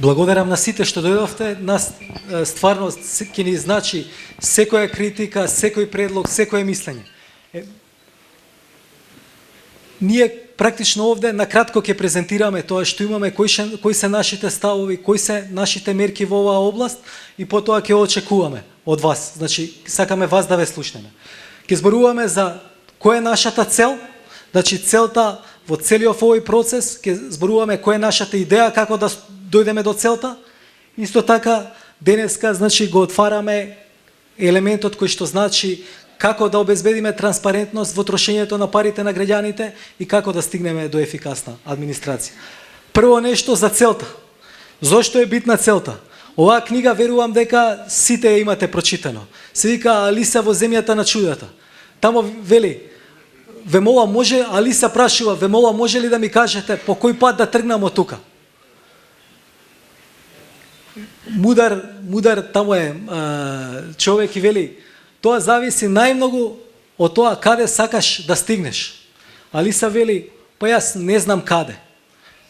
Благодарам на сите што дојдовте. Нас стварно ќе ни значи секоја критика, секој предлог, секое мислење. Ние практично овде накратко ќе презентираме тоа што имаме, кои се нашите ставови, кои се нашите мерки во оваа област и потоа ќе очекуваме од вас. Значи, сакаме вас да ве слушнеме. Ќе зборуваме за која е нашата цел, значи целта во целиот овој процес, ќе зборуваме која е нашата идеја како да дојдеме до целта. Исто така денеска значи го отвараме елементот кој што значи како да обезбедиме транспарентност во трошењето на парите на граѓаните и како да стигнеме до ефикасна администрација. Прво нешто за целта. Зошто е битна целта? Оваа книга верувам дека сите ја имате прочитано. Се вика Алиса во земјата на чудата. Тамо вели, ве мола може, Алиса прашува, ве мола може ли да ми кажете по кој пат да тргнам од тука? Мудар тамо е човек и вели, тоа зависи најмногу од тоа каде сакаш да стигнеш. Алиса вели, па јас не знам каде.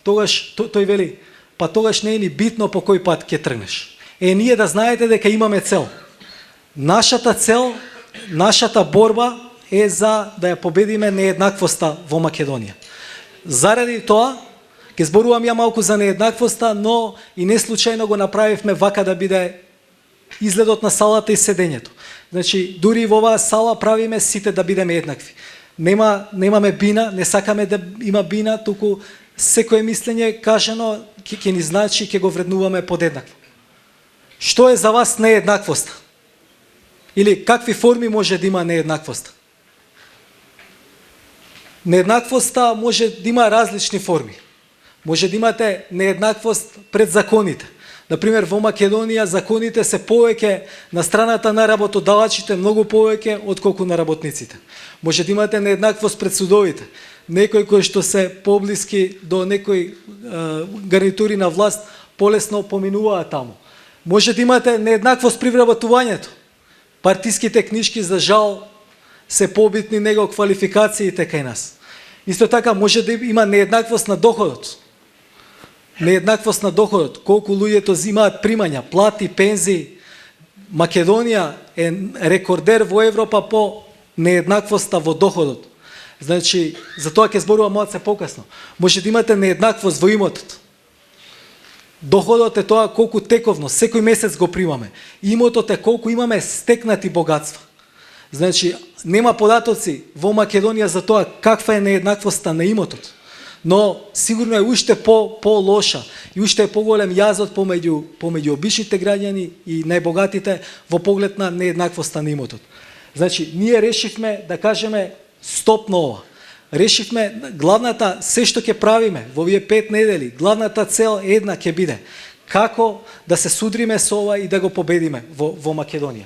Тогаш тој вели, па тогаш не е ни битно по кој пат ќе тргнеш. Ние да знаете дека имаме цел. Нашата цел, нашата борба е за да ја победиме нееднаквоста во Македонија. Заради тоа, ќе зборувам ја малку за нееднаквоста, но и не случајно го направивме вака да биде изгледот на салата и седењето. Значи, дури во оваа сала правиме сите да бидеме еднакви. Немаме бина, не сакаме да има бина, туку секое мислење кажано ќе ни значи, ќе го вреднуваме подеднакво. Што е за вас нееднаквоста? Или какви форми може да има нееднаквоста? Нееднаквоста може да има различни форми. Може да имате нееднаквост пред законите. Например, во Македонија законите се повеќе на страната на работодавачите, многу повеќе отколку на работниците. Може да имате нееднаквост пред судовите. Некои кои што се поблиски до некои гарнитури на власт полесно поминуваат таму. Може да имате нееднаквост при вработувањето. Партиските книшки за жал се побитни него квалификациите кај нас. Исто така може да има нееднаквост на доходот. Нееднаквост на доходот, колку луѓето имаат примања, плати, пензии. Македонија е рекордер во Европа по нееднаквоста во доходот. Значи, за тоа ќе зборувам малце покасно. Може да имате нееднаквост во имотот. Доходот е тоа колку тековно, секој месец го примаме. Имотот е колку имаме стекнати богатства. Значи, нема податоци во Македонија за тоа каква е нееднаквоста на имотот. Но сигурно е уште по-лоша и уште е поголем јазот помеѓу обичните граѓани и најбогатите во поглед на нееднаквоста на имотот. Значи, ние решивме да кажеме стоп на ова. Решивме главната, се што ќе правиме во овие 5 недели, главната цел една ќе биде како да се судриме со ова и да го победиме во Македонија.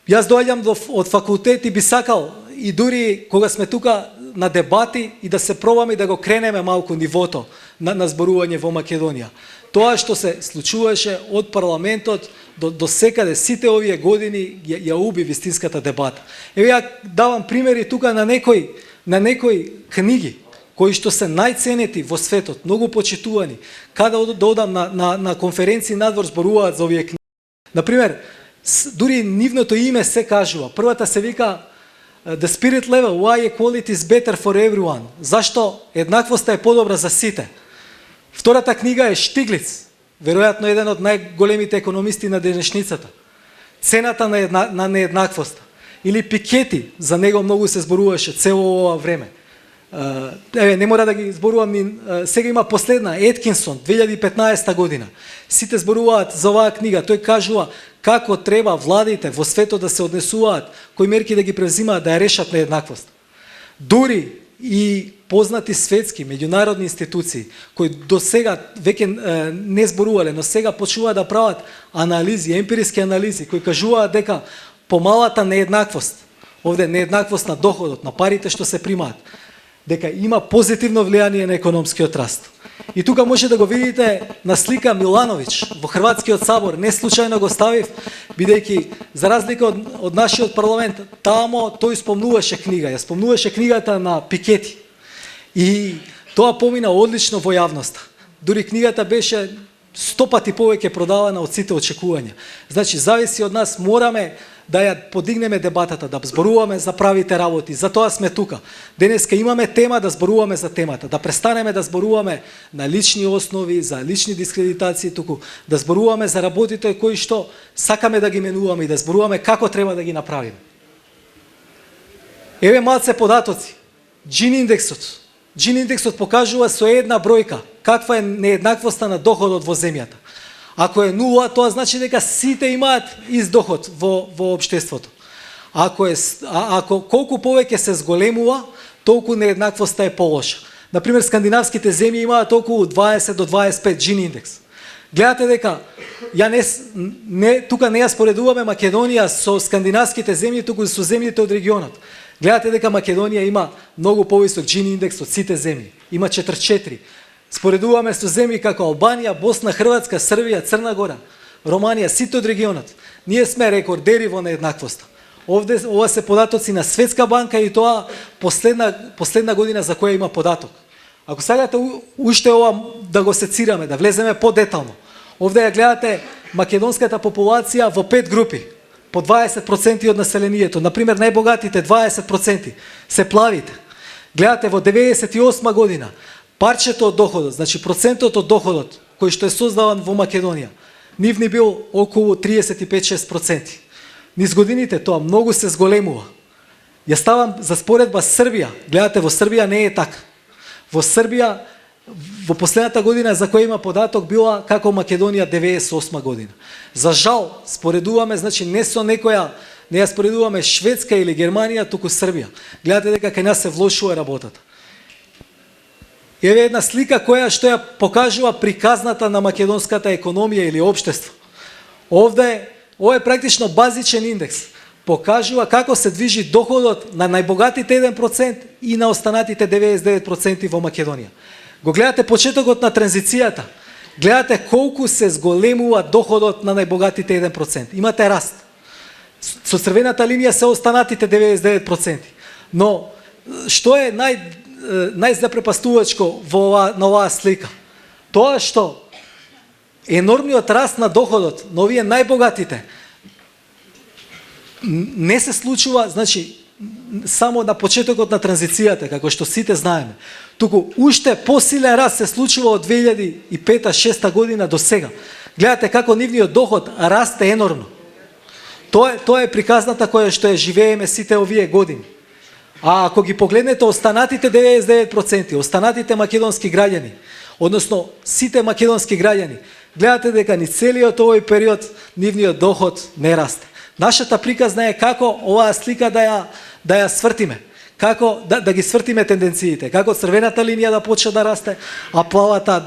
Јас доаѓам од факултет и би сакал и дури кога сме тука на дебати и да се пробаме да го кренеме малку нивото на зборување во Македонија. Тоа што се случуваше од парламентот до секаде сите овие години ја уби вистинската дебата. Ја давам примери тука на некои книги кои што се најценети во светот, многу почитувани. Када одам на конференции надвор зборуваат за овие книги. Например, дури нивното име се кажува. Првата се вика The Spirit Level, Why Equality is Better for Everyone. Зашто еднаквоста е подобра за сите. Втората книга е Штиглиц, веројатно еден од најголемите економисти на денешницата. Цената на нееднаквоста. Или Пикети, за него многу се зборуваше цело ова време. Не мора да ги зборувам, сега има последна, Еткинсон, 2015 година. Сите зборуваат за оваа книга, тој кажува како треба владите во светот да се однесуваат, кои мерки да ги превзимаат да ја решат нееднаквост. Дури и познати светски, меѓународни институции, кои до сега веќе не зборувале, но сега почнуваат да прават анализи, емпириски анализи, кои кажуваат дека помалата нееднаквост, овде нееднаквост на доходот, на парите што се примаат, дека има позитивно влијание на економскиот раст. И тука може да го видите на слика Милановиќ во Хрватскиот сабор, не случајно го ставив, бидејќи за разлика од нашиот парламент, тамо тој спомнуваше книга, ја спомнуваше книгата на Пикети. И тоа помина одлично во јавноста. дури книгата беше 100 пати повеќе продавана од сите очекувања. Значи, зависи од нас, мораме да ја подигнеме дебатата, да зборуваме за правите работи. Затоа сме тука. Денеска имаме тема да зборуваме за темата, да престанеме да зборуваме на лични основи, за лични дискредитации, туку да зборуваме за работите кои што сакаме да ги менуваме и да зборуваме како треба да ги направиме. Еве малце податоци. Джин индексот. Джин индексот покажува со една бројка каква е нееднаквоста на доходот во земјата. Ако е 0, тоа значи дека сите имаат ист доход во општеството. Ако колку повеќе се зголемува, толку нееднаквоста е полоша. Например, скандинавските земји имаат околу 20 до 25 Джин индекс. Гледате дека тука не ја споредуваме Македонија со скандинавските земји, туку со земјите од регионот. Гледате дека Македонија има многу повисок Джин индекс од сите земји. Има 44. Споредуваме со земји како Албанија, Босна, Хрватска, Србија, Црна Гора, Романија, сите од регионот. Ние сме рекордери во нееднаквоста. Ова се податоци на Светска банка и тоа последна година за која има податок. Ако сакате уште ова да го сецираме, да влеземе подетално. Овде ја гледате македонската популација во 5 групи, по 20% од населението. Например, најбогатите 20% се плавите. Гледате во 98 година парчето од доходот, значи процентот од доходот кој што е создаван во Македонија, нивни бил околу 35-6%. Низ годините тоа многу се зголемува. Ја ставам за споредба Србија. Гледате, во Србија не е така. Во Србија во последната година за која има податок била како Македонија 98 година. За жал, споредуваме, значи не со некоја, не ја споредуваме Шведска или Германија, туку Србија. Гледате дека кај нас се влошува работата. Еве една слика која што ја покажува приказната на македонската економија или општество. Ова е практично базичен индекс. Покажува како се движи доходот на најбогатите 1% и на останатите 99% во Македонија. Го гледате почетокот на транзицијата. Гледате колку се зголемува доходот на најбогатите 1%. Имате раст. Со црвената линија се останатите 99%. Но што е најзапрепастувачко на оваа слика? Тоа што енормниот раст на доходот на овие најбогатите не се случува, значи, само на почетокот на транзицијата, како што сите знаеме. Туку уште посилен раст се случува од 2005-2006 година до сега. Гледате како нивниот доход расте енормно. Тоа е приказната која што ја живееме сите овие години. А ако ги погледнете останатите 99%, останатите македонски граѓани, односно сите македонски граѓани, гледате дека ни целиот овој период нивниот доход не расте. Нашата приказна е како оваа слика да ја свртиме, како да ги свртиме тенденциите, како црвената линија да почне да расте, а плавата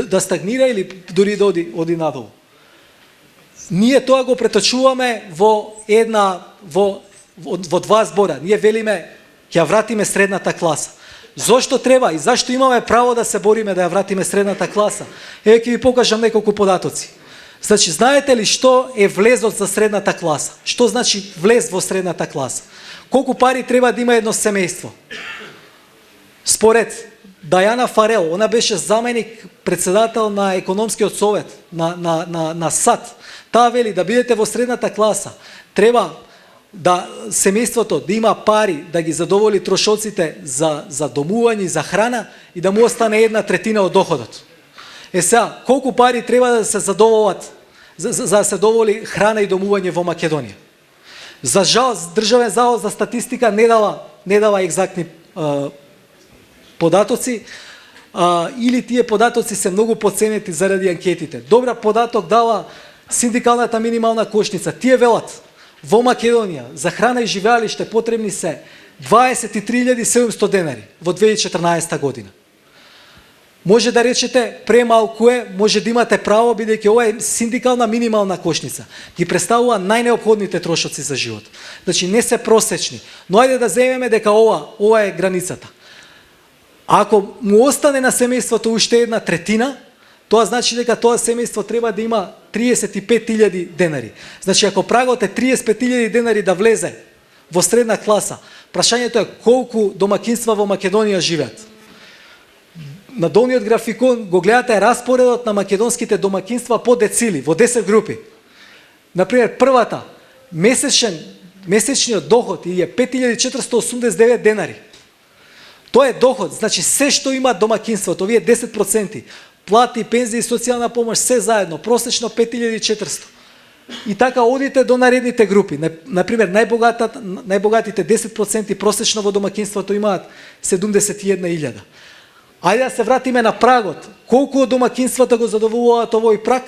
да стагнира или дури да оди надолу. Ние тоа го преточуваме во два збора. Ние велиме ќе ја вратиме средната класа. Зошто треба и зашто имаме право да се бориме да ја вратиме средната класа? Еве ќе ви покажам неколку податоци. Значи, знаете ли што е влезот за средната класа? Што значи влез во средната класа? Колку пари треба да има едно семејство? Според Дајана Фарел, она беше заменик председател на економскиот совет на САД. Таа вели да бидете во средната класа, треба да семејството да има пари да ги задоволи трошоците за домување и за храна и да му остане 1/3 од доходот. Сега, колку пари треба да се задоволат за да се доволи храна и домување во Македонија? За жал, Државен завод за статистика не дава екзактни податоци, или тие податоци се многу подценети заради анкетите. Добра податок дава синдикалната минимална кошница. Тие велат, во Македонија за храна и живеалиште потребни се 23.700 денари во 2014 година. Може да речете премалку е, може да имате право, бидејќи ова е синдикална минимална кошница. Ги представува најнеопходните трошоци за живот. Значи не се просечни. Но ајде да земеме дека ова е границата. Ако му остане на семејството уште 1/3, тоа значи дека тоа семејство треба да има 35.000 денари. Значи ако прагот е 35.000 денари да влезе во средна класа, прашањето е колку домакинства во Македонија живеат. на долниот графикон го гледате распоредот на македонските домакинства по децили, во 10 групи. Например, првата, месечниот доход е 5489 денари. Тоа е доход, значи се што има домакинството, овие 10%, плати, пензии, социјална помош, се заедно, просечно 5400. И така одите до наредните групи. Например, најбогатите 10% просечно во домакинството имаат 71.000. Ајде да се вратиме на прагот. Колку од домакинствата го задоволуваат овој праг?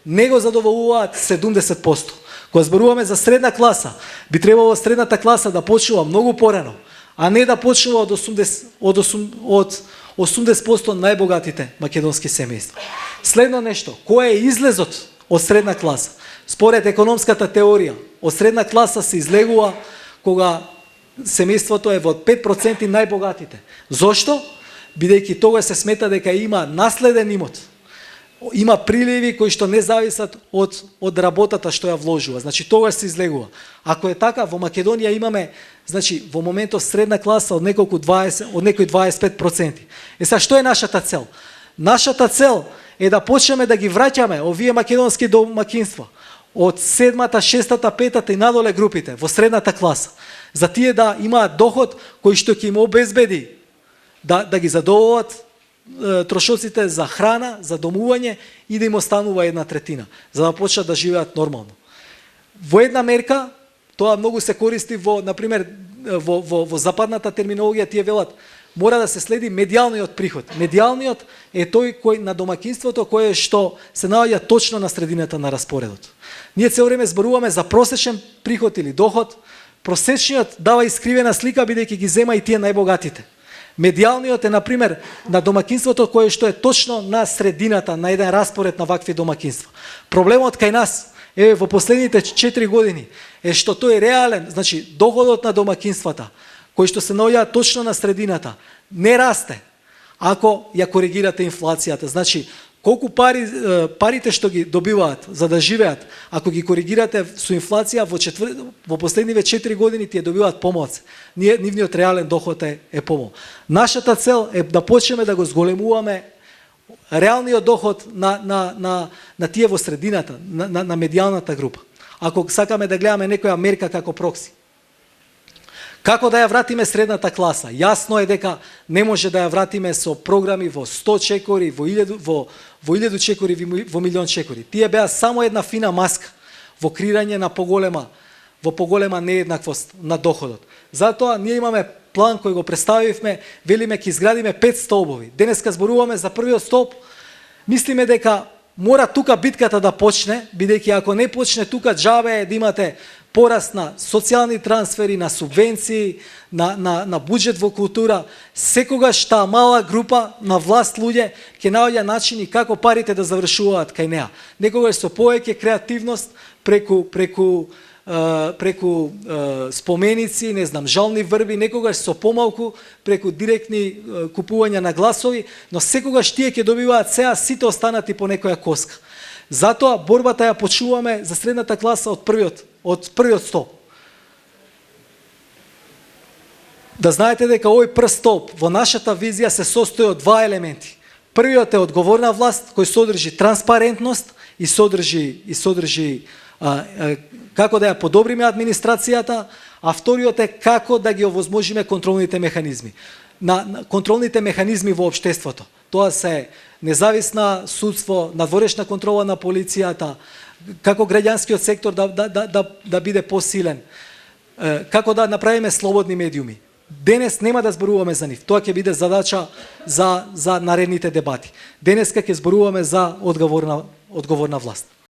Не го задоволуваат 70%. Кога зборуваме за средна класа, би требало средната класа да почнува многу порано, а не да почнува од 80% најбогатите македонски семејства. Следно нешто, кој е излезот од средна класа? Според економската теорија, од средна класа се излегува кога семејството е во 5% најбогатите. Зошто? Бидејќи тогаш се смета дека има наследен имот. Има приливи кои што не зависат од работата што ја вложува. Значи тогаш се излегува. Ако е така, во Македонија имаме, значи во моментот средна класа од некои 25%. Сега што е нашата цел? Нашата цел е да почнеме да ги враќаме овие македонски домакинства од 7-та, 6-та, 5-та и надоле групите во средната класа, за тие да имаат доход кој што ќе им обезбеди да ги задоволат трошоците за храна, за домување и да им останува 1/3, за да почнат да живеат нормално. Во една мерка, тоа многу се користи во, например, во западната терминологија, тие велат, мора да се следи медијалниот приход. Медијалниот е тој кој на домакинството кое што се наоѓа точно на средината на распоредот. Ние цело време зборуваме за просечен приход или доход. Просечниот дава искривена слика бидејќи ги зема и тие најбогатите. Медијалниот е, например, на домакинството кое што е точно на средината на еден распоред на вакви домакинства. Проблемот кај нас е во последните 4 години е што тој е реален, значи доходот на домакинствата кој што се наоѓа точно на средината не расте ако ја коригирате инфлацијата. Значи колку парите што ги добиваат за да живеат, ако ги коригирате со инфлација во последниве 4 години тие добиваат помалку. Нивниот реален доход е помал. Нашата цел е да почнеме да го зголемуваме реалниот доход на тие во средината, на медијалната група. Ако сакаме да гледаме некоја мерка како прокси. Како да ја вратиме средната класа? Јасно е дека не може да ја вратиме со програми во 100 чекори, во 1000 чекори, во милион чекори. Тие беа само една фина маска во креирање на поголема нееднаквост на доходот. Затоа ние имаме план кој го представивме, велиме ќе изградиме 5 столбови. Денеска зборуваме за првиот столб. Мислиме дека мора тука битката да почне, бидејќи ако не почне тука, џабе е да имате пораст на социјални трансфери, на субвенции, на буџет во култура. Секогаш таа мала група на власт луѓе ќе наоѓа начини како парите да завршуваат кај неа. Некогаш со повеќе креативност преку споменици, не знам, жални врби, некогаш со помалку преку директни купувања на гласови, но секогаш тие ќе добиваат сеа сите останати по некоја коска. Затоа борбата ја почуваме за средната класа од првиот столб. Да знаете дека овој прв столб во нашата визија се состои од два елементи. Првиот е одговорна власт кој содржи транспарентност и содржи како да ја подобриме администрацијата, а вториот е како да ги овозможиме контролните механизми. На контролните механизми во општеството. Тоа се независна судство, надворешна контрола на полицијата, како граѓанскиот сектор да биде посилен, како да направиме слободни медиуми. Денес нема да зборуваме за нив. Тоа ќе биде задача за наредните дебати. Денеска ќе зборуваме за одговорна власт.